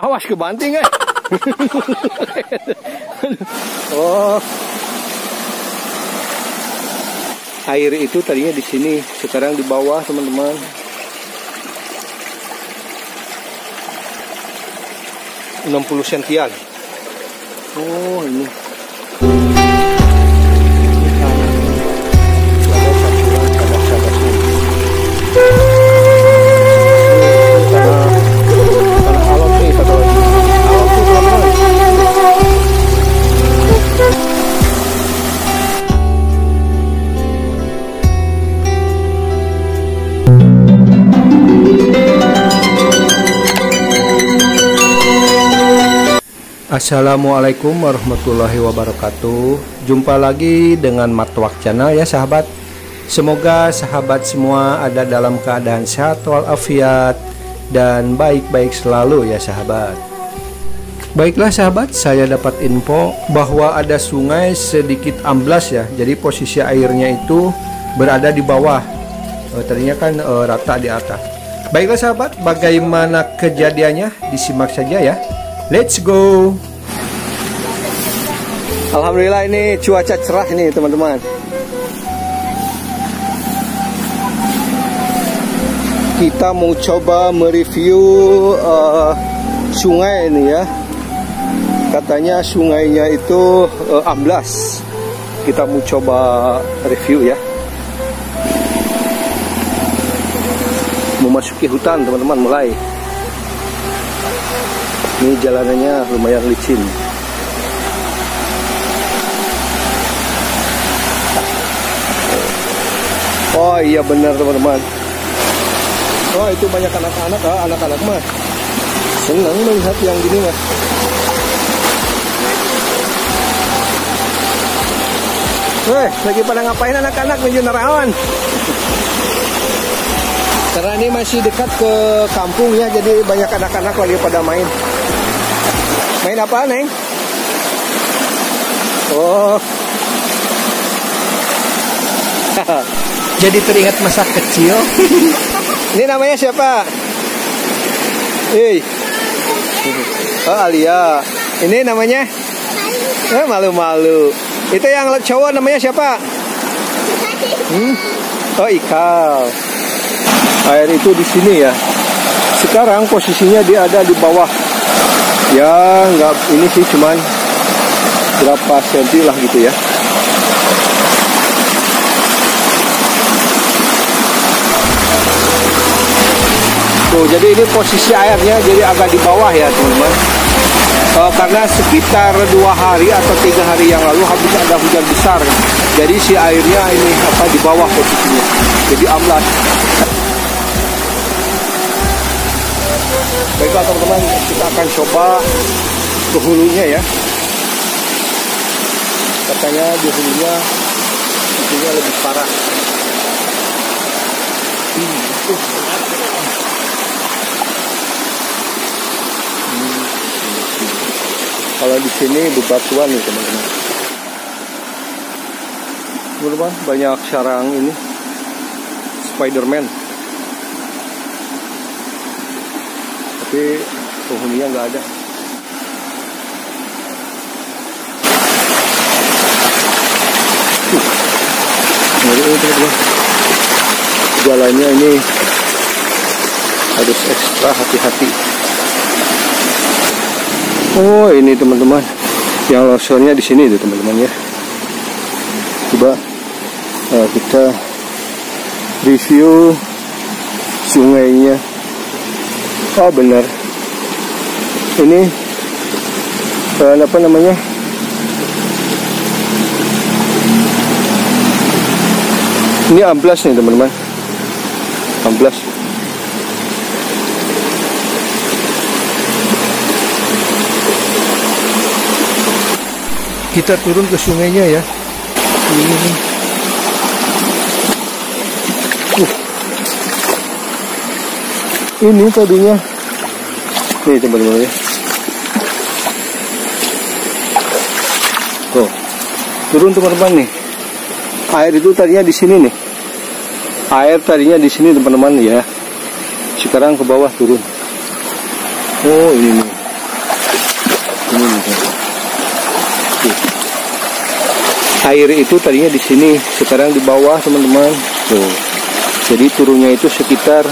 Awas kebanting kan. Oh. Air itu tadinya di sini, sekarang di bawah, teman-teman. $60 sentian. Oh, ini. Assalamualaikum warahmatullahi wabarakatuh. Jumpa lagi dengan Matwak Channel ya sahabat. Semoga sahabat semua ada dalam keadaan sehat walafiat dan baik-baik selalu ya sahabat. Baiklah sahabat, saya dapat info bahwa ada sungai sedikit amblas ya. Jadi posisi airnya itu berada di bawah. Tadinya kan rata di atas. Baiklah sahabat, bagaimana kejadiannya? Disimak saja ya. Let's go. Alhamdulillah ini cuaca cerah nih teman-teman. Kita mau coba mereview sungai ini ya. Katanya sungainya itu amblas. Kita mau coba review ya. Memasuki hutan teman-teman mulai. Ini jalanannya lumayan licin. Oh iya benar teman-teman. Oh itu banyak anak-anak, anak-anak mah senang melihat yang gini mah. Lagi pada ngapain anak-anak menuju naraon? Karena ini masih dekat ke kampung ya, jadi banyak anak-anak lagi pada main. Main apa, Neng? Oh. Jadi teringat masa kecil. Ini namanya siapa? Oh, Alia. Ini namanya? Malu-malu. Itu yang cowok namanya siapa? Oh, Ikal. Air itu di sini ya. Sekarang posisinya dia ada di bawah. Ya, enggak, ini sih cuman berapa senti lah gitu ya. Tuh, jadi ini posisi airnya jadi agak di bawah ya teman-teman. Karena sekitar 2 hari atau 3 hari yang lalu habis ada hujan besar. Jadi si airnya ini di bawah posisinya. Jadi amblas. Baiklah teman-teman, kita akan coba ke hulunya ya. Katanya di hulunya itunya lebih parah. Kalau di sini bebatuan nih teman-teman. Teman-teman, banyak sarang ini Spiderman. Tapi penghuninya nggak ada. Jalannya ini harus ekstra hati-hati. Oh ini teman-teman, yang longsornya di sini tuh teman-teman ya. Coba kita review sungainya. Oh benar, ini apa namanya? Ini amblas nih teman-teman, amblas. Kita turun ke sungainya ya. Ini tadinya, nih teman-teman ya. Tuh, turun teman-teman nih. Air itu tadinya di sini nih. Air tadinya di sini teman-teman ya. Sekarang ke bawah turun. Oh ini nih. air itu tadinya di sini, sekarang di bawah teman-teman. Tuh. Jadi turunnya itu sekitar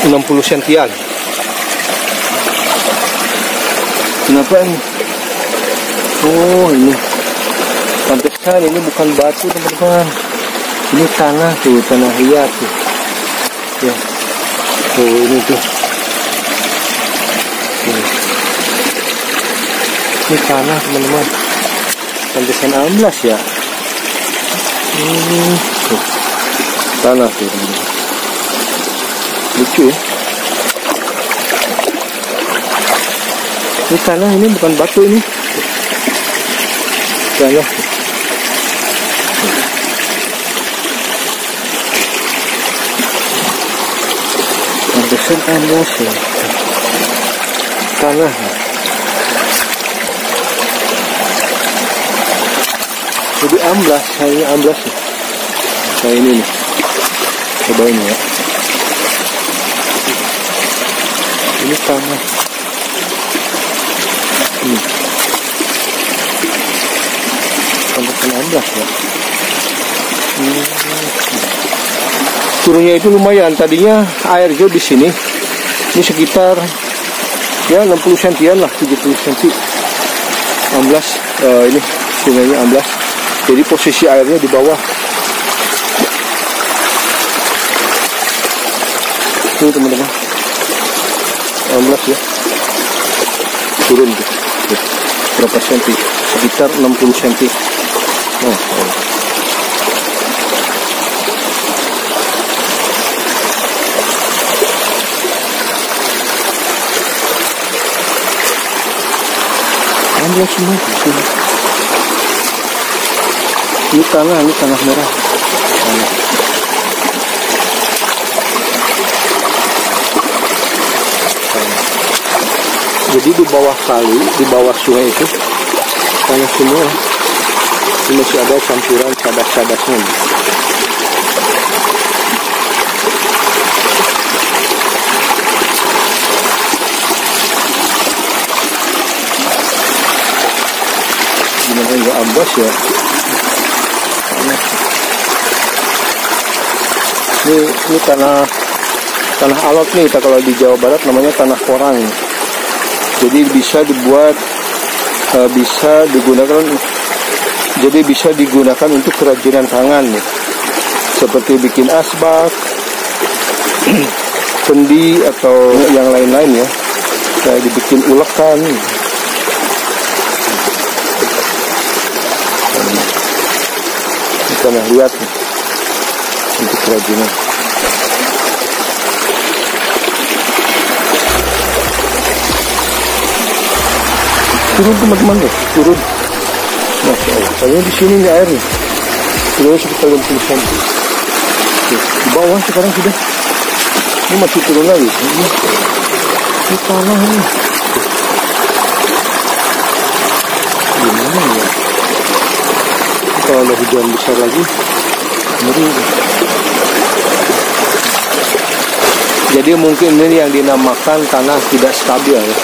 60 sentian. Kenapa ini? Oh ini, pantesan ini bukan batu teman-teman. Ini tanah tuh, tanah liat tuh. Ya, tuh ini tuh. Ini tanah teman-teman. Pantesan amblas ya. Tuh. Tanah tuh teman-teman. Lucu ya. Ini tanah, ini bukan batu ini. Tanah. Pantesan amblas ya. Tanah. Jadi amblas, hanya amblas ya. Kayak ini nih. Coba ini ya. Ini tanah. Pantesan amblas ya. Turunnya itu lumayan. Tadinya air jauh di sini. Ini sekitar ya 60 sentian lah, 70 senti. Amblas, ini sungainya amblas. Jadi posisi airnya di bawah. Ini teman-teman. Amblas ya. Turun tuh. Berapa senti? Sekitar 60 senti. Oh. Amblas semua di sini. Ini tanah merah. Tanah. Jadi di bawah kali, di bawah sungai itu tanah semua. Ini masih ada campuran cadas-cadasnya. Gimana enggak amblas ya? Ini tanah alot nih, kita kalau di Jawa Barat namanya tanah korang. Jadi bisa dibuat, bisa digunakan untuk kerajinan tangan nih. Seperti bikin asbak, sendi atau yang lain-lain ya. Kayak dibikin ulekan. Ini tanah liat nih, untuk kerajinan. Turun teman-teman deh, turun. Masya Allah, kayaknya di sini nih airnya. Sudah sekitar 60 cm. Di bawah sekarang sudah. Ini masih turun lagi. Ini tanah ini. Gimana ya? Kalau ada hujan besar lagi, ngeri. Jadi mungkin ini yang dinamakan tanah tidak stabil ya.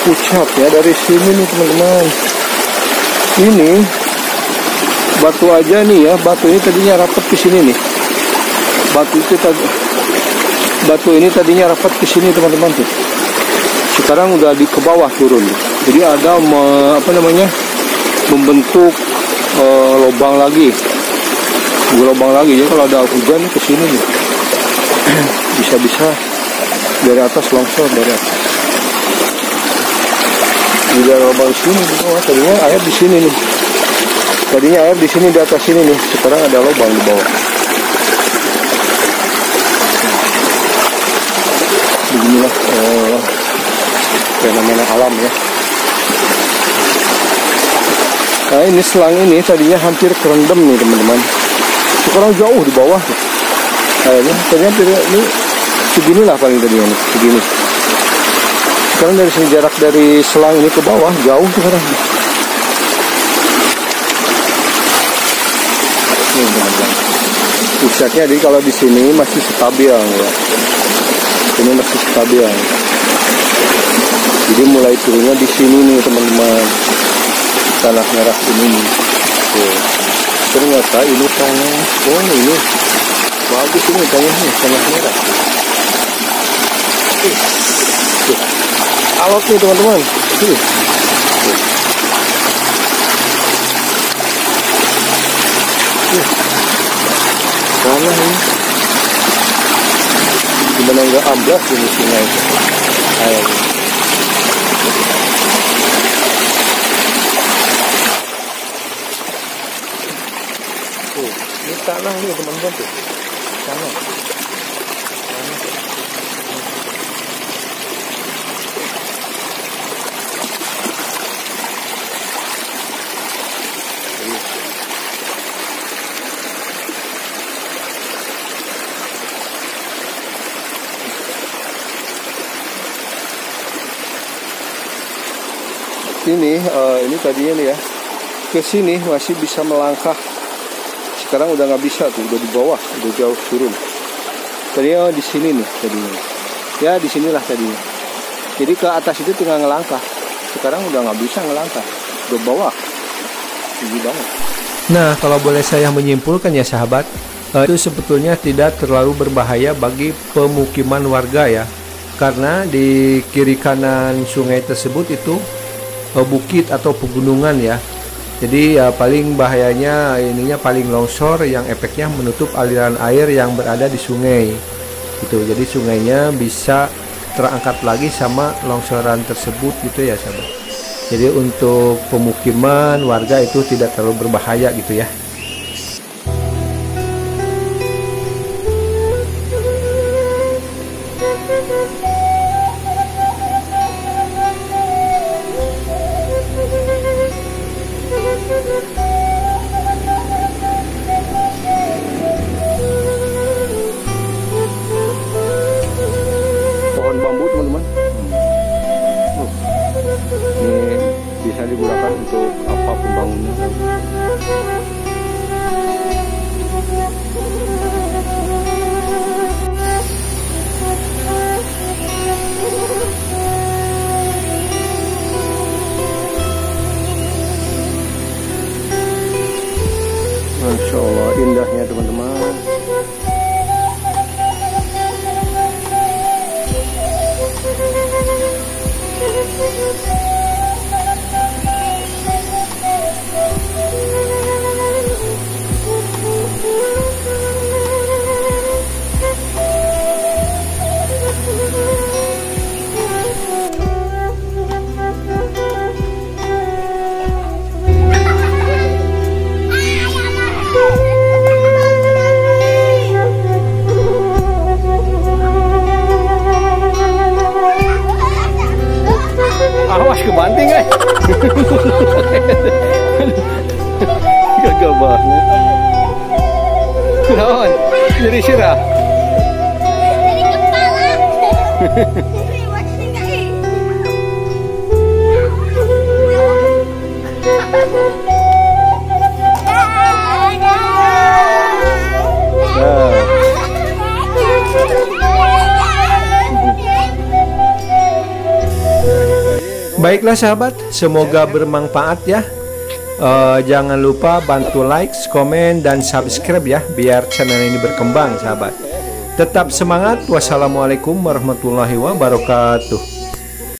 Pucat ya dari sini nih teman-teman. Ini batu aja nih ya, batu ini tadinya rapat ke sini nih. Batu ini tadinya rapat ke sini teman-teman tuh. Sekarang udah ke bawah turun. Jadi ada membentuk lubang lagi. Ya kalau ada hujan ke sini nih. Bisa dari atas longsor dari atas. Di lubang sini di bawah, tadinya air di sini nih. Tadinya air di sini di atas sini nih. Sekarang ada lubang di bawah. Beginilah fenomena alam ya. Nah ini selang ini tadinya hampir kerendam nih teman-teman. Sekarang jauh di bawah tuh. Kayaknya ternyata ini seginilah paling tadinya nih, segini. Sekarang dari sini jarak dari selang ini ke bawah jauh sekarang. Nih teman-teman. Puncaknya jadi kalau di sini masih stabil ya. Ini masih stabil. Jadi mulai turunnya di sini nih teman-teman. Tanah merah ini nih. Tuh. Ternyata ini tanah. Oh ini bagus ini tanahnya, tanah merah. Tuh. Alot nih teman-teman. Tuh. Tanah ini gimana nggak amblas ini sungai air. Tuh, ini tanah ini teman-teman tuh. Tanah. Ini tadinya nih ya, ke sini masih bisa melangkah. Sekarang udah nggak bisa tuh, udah di bawah, udah jauh turun. Tadinya di sini nih tadinya. Ya di sinilah tadinya. Jadi ke atas itu tinggal ngelangkah. Sekarang udah nggak bisa ngelangkah, udah bawah. Tinggi banget. Nah, kalau boleh saya menyimpulkan ya sahabat, itu sebetulnya tidak terlalu berbahaya bagi pemukiman warga ya. Karena di kiri kanan sungai tersebut itu bukit atau pegunungan ya. Jadi ya paling bahayanya ininya paling longsor yang efeknya menutup aliran air yang berada di sungai. Gitu. Jadi sungainya bisa terangkat lagi sama longsoran tersebut gitu ya sahabat. Jadi untuk pemukiman warga itu tidak terlalu berbahaya gitu ya. Pohon bambu teman-teman. Ini bisa digunakan untuk apa pembangunan. Masya Allah indahnya teman-teman. Awas kebanting guys. Gagal banget. Kenapa? Jadi sirah. Jadi kepala. Baiklah sahabat, semoga bermanfaat ya. Jangan lupa bantu like, komen, dan subscribe ya, biar channel ini berkembang sahabat. Tetap semangat. Wassalamualaikum warahmatullahi wabarakatuh.